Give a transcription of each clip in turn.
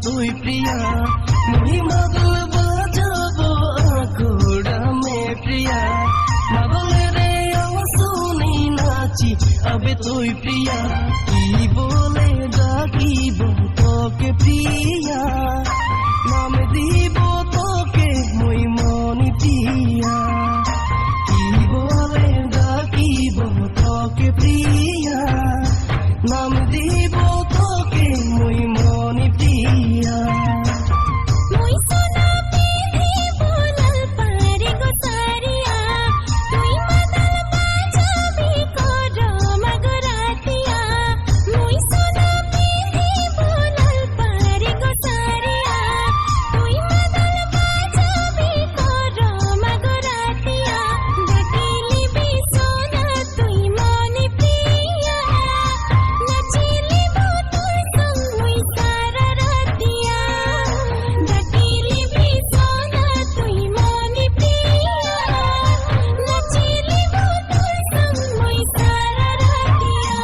তুই প্রিয়া মুই মাদল বাজাবো ঘোড়া মে প্রিয়া মাদলে রে শুনি নাচি আবে তুই প্রিয়া কি বলে ডাকিব তোকে প্রিয়া নাম দিব তোকে মুই মনি প্রিয়া কি বলে ডাকিব তোকে প্রিয়া নাম দিব তোকে মুই মনি প্রিয়া মুই সোনা পিঁধিব লাল পাড়ি গো সারিয়া তুই মাদল বাজাবি করমা গো রাতিয়া মুই সোনা পিঁধিব লাল পাড়ি গো সারিয়া তুই মাদল বাজাবি করমা গো রাতিয়া ডাকিলিবি সোনা তুই মনি প্রিয়া নাচিলিব তোর সঙ্গ মুই সারা রাতিয়া ডাকিলিবি সোনা তুই মনি প্রিয়া নাচিলিব তোর সঙ্গ মুই সারা রাতিয়া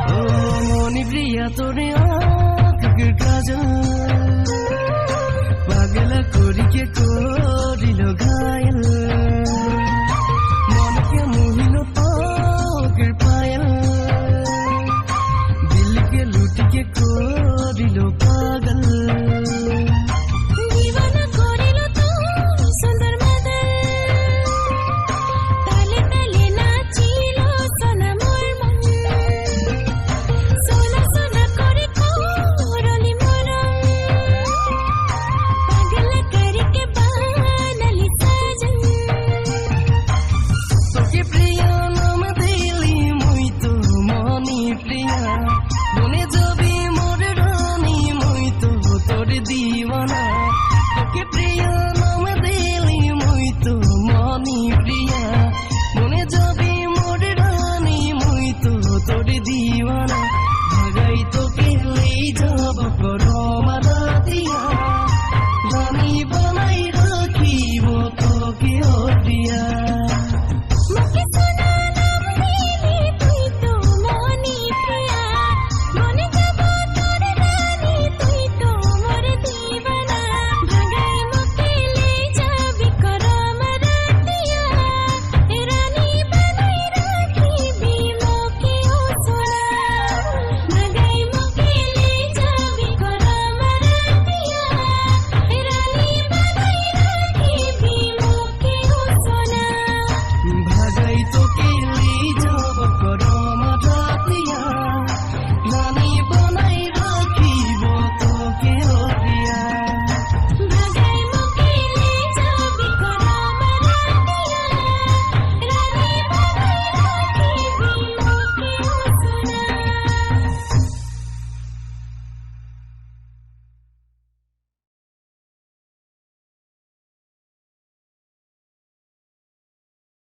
ও মনি প্রিয়া তোরে আঁখের কাজল পাগলা করি কে